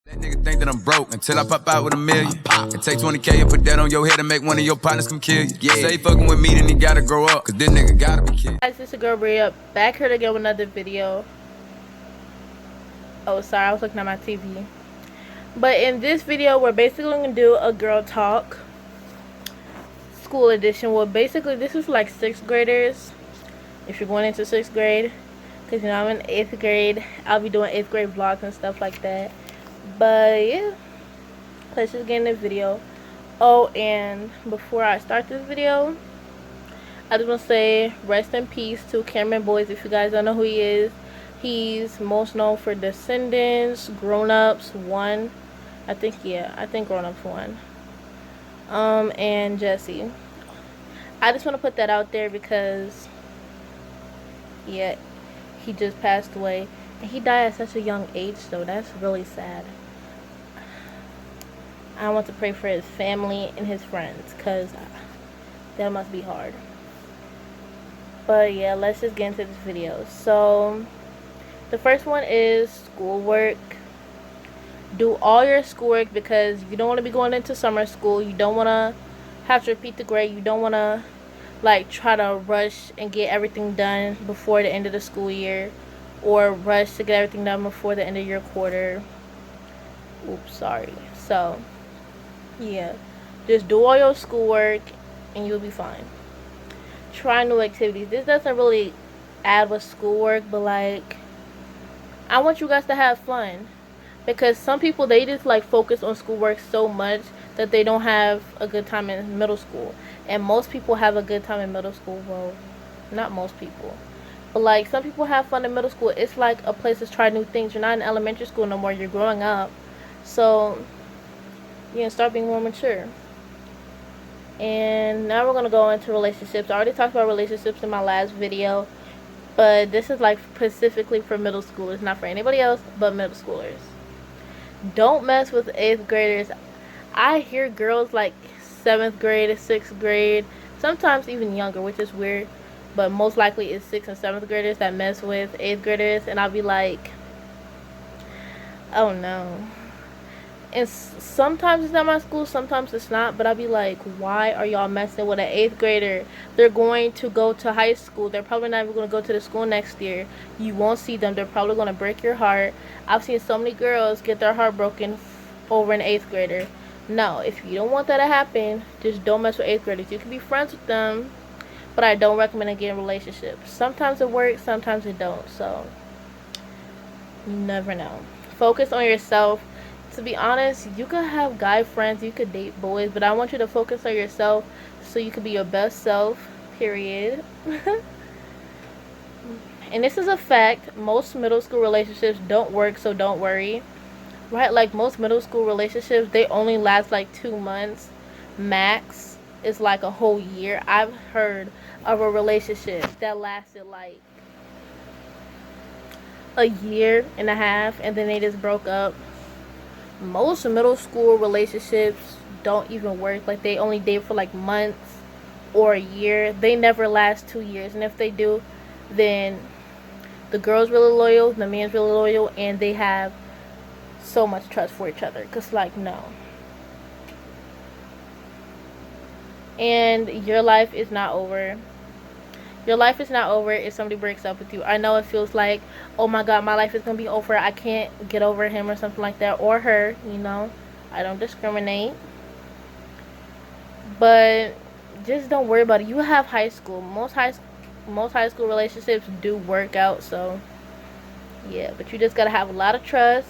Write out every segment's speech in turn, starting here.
That nigga think that I'm broke until I pop out with $1 million. And take 20K and put that on your head and make one of your partners come kill you. Yeah, say he fucking with me, then he gotta grow up, cause this nigga gotta be killed. Guys, it's your girl Bria, back here again with another video. Oh, sorry, I was looking at my TV. But in this video, we're basically gonna do a girl talk school edition. Well, basically, this is like 6th graders. If you're going into 6th grade, because you know I'm in 8th grade, I'll be doing 8th grade vlogs and stuff like that. But yeah, let's just get in the video. Oh, and before I start this video, I just want to say rest in peace to Cameron Boyce. If you guys don't know who he is, he's most known for Descendants, Grown Ups 1. I think Grown Ups 1. And Jesse. I just want to put that out there because, yeah, he just passed away. And he died at such a young age, though. That's really sad. I want to pray for his family and his friends, because that must be hard. But yeah, let's just get into this video. So, the first one is schoolwork. Do all your schoolwork, because you don't want to be going into summer school. You don't want to have to repeat the grade. You don't want to, like, try to rush and get everything done before the end of the school year. Or rush to get everything done before the end of your quarter. Oops, sorry. So, yeah, just do all your schoolwork and you'll be fine. Try new activities. This doesn't really add with schoolwork, but like, I want you guys to have fun, because some people, they just like focus on schoolwork so much that they don't have a good time in middle school. And most people have a good time in middle school. Well, not most people, but like some people have fun in middle school. It's like a place to try new things. You're not in elementary school no more, you're growing up. So you know, start being more mature. And now we're going to go into relationships. I already talked about relationships in my last video, but this is like specifically for middle schoolers, not for anybody else but middle schoolers. Don't mess with 8th graders. I hear girls like 7th grade, 6th grade, sometimes even younger, which is weird, but most likely it's 6th and 7th graders that mess with 8th graders, and I'll be like, oh no. And sometimes it's at my school, sometimes it's not, but I'll be like, why are y'all messing with an 8th grader? They're going to go to high school. They're probably not even going to go to the school next year. You won't see them. They're probably going to break your heart. I've seen so many girls get their heart broken over an 8th grader. No, if you don't want that to happen, just don't mess with 8th graders. You can be friends with them, but I don't recommend getting relationships. Sometimes it works, sometimes it don't. So, you never know. Focus on yourself. To be honest, you could have guy friends, you could date boys, but I want you to focus on yourself so you can be your best self, period. And this is a fact. Most middle school relationships don't work, so don't worry. Right? Like, most middle school relationships, they only last like 2 months. Max is like a whole year. I've heard of a relationship that lasted like a year and a half, and then they just broke up. Most middle school relationships don't even work. Like, they only date for like months or a year. They never last 2 years, and if they do, then the girl's really loyal, the man's really loyal, and they have so much trust for each other. Because, like, no. And your life is not over. Your life is not over if somebody breaks up with you. I know it feels like, oh my god, my life is going to be over. I can't get over him or something like that. Or her, you know. I don't discriminate. But just don't worry about it. You have high school. Most high school relationships do work out. So, yeah. But you just got to have a lot of trust.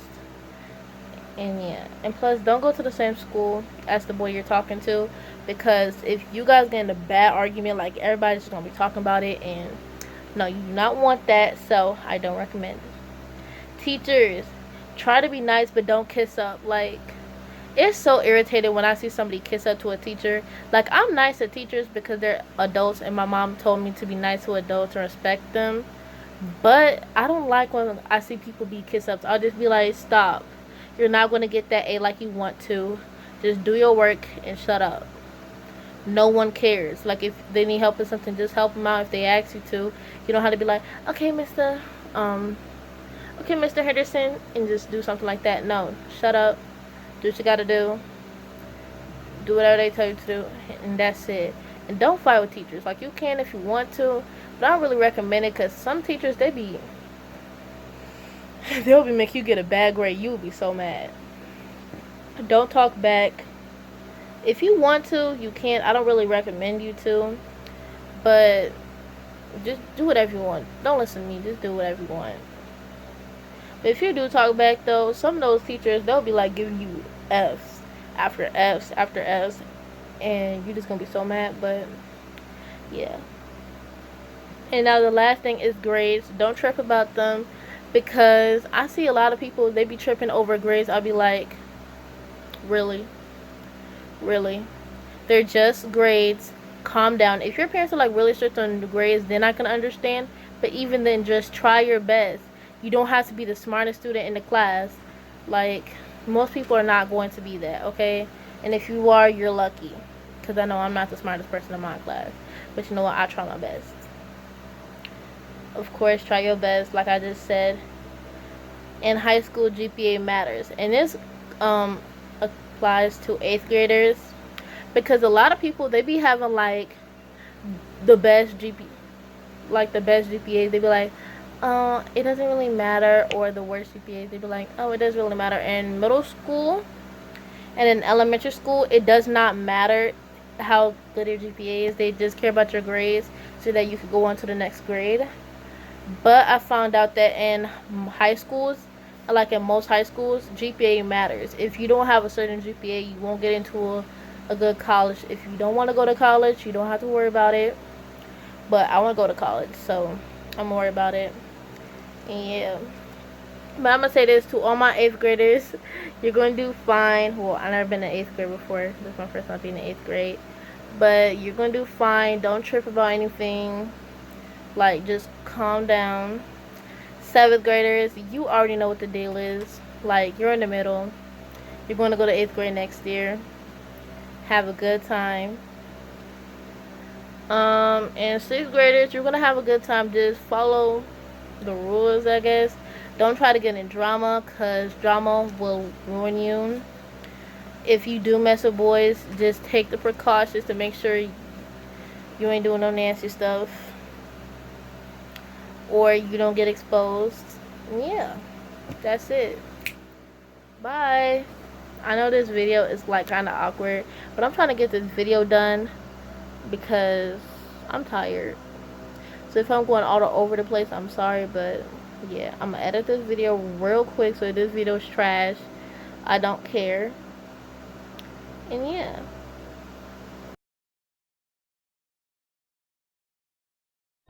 And yeah. And plus, don't go to the same school as the boy you're talking to. Because if you guys get in a bad argument, like, everybody's just going to be talking about it. And no, you do not want that. So, I don't recommend it. Teachers, try to be nice, but don't kiss up. Like, it's so irritating when I see somebody kiss up to a teacher. Like, I'm nice to teachers because they're adults. And my mom told me to be nice to adults and respect them. But I don't like when I see people be kiss ups. I'll just be like, stop. You're not going to get that A like you want to. Just do your work and shut up. No one cares. Like, if they need help with something, just help them out if they ask you to. You don't have to be like, okay, okay, Mr. Henderson, and just do something like that. No, shut up, do what you gotta do, do whatever they tell you to do, and that's it. And don't fight with teachers. Like, you can if you want to, but I don't really recommend it, because some teachers, they'll be make you get a bad grade. You will be so mad. Don't talk back. If you want to, you can. I don't really recommend you to, but just do whatever you want. Don't listen to me. Just do whatever you want. But if you do talk back, though, some of those teachers, they'll be like giving you F's after F's after F's, and you're just gonna be so mad. But yeah. And now the last thing is grades. Don't trip about them, because I see a lot of people, they be tripping over grades. I'll be like, really? They're just grades. Calm down. If your parents are like really strict on the grades, then I can understand. But even then, just try your best. You don't have to be the smartest student in the class. Like, most people are not going to be that, okay? And if you are, you're lucky, because I know I'm not the smartest person in my class. But you know what? I try my best. Of course, try your best, like I just said. In high school, GPA matters. And this applies to 8th graders, because a lot of people, they be having like the best GPA, they be like, it doesn't really matter. Or the worst GPA, they be like, oh, it does really matter. In middle school and in elementary school, it does not matter how good your GPA is. They just care about your grades so that you can go on to the next grade. But I found out that in high schools, like in most high schools, GPA matters. If you don't have a certain GPA, you won't get into a good college. If you don't want to go to college, you don't have to worry about it. But I want to go to college, so I'm worried about it. And yeah. But I'm going to say this to all my 8th graders. You're going to do fine. Well, I've never been in 8th grade before. This is my first time being in 8th grade. But you're going to do fine. Don't trip about anything. Like, just calm down. 7th graders, you already know what the deal is. Like, you're in the middle. You're going to go to 8th grade next year. Have a good time. And 6th graders, you're going to have a good time. Just follow the rules, I guess. Don't try to get in drama, because drama will ruin you. If you do mess with boys, just take the precautions to make sure you ain't doing no nasty stuff, or you don't get exposed. Yeah, that's it. Bye. I know this video is like kind of awkward, but I'm trying to get this video done because I'm tired. So if I'm going all over the place, I'm sorry, but yeah, I'm gonna edit this video real quick. So if this video is trash, I don't care. And yeah.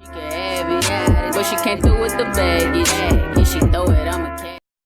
She can have it, but she can't do with the baggage. And she throw it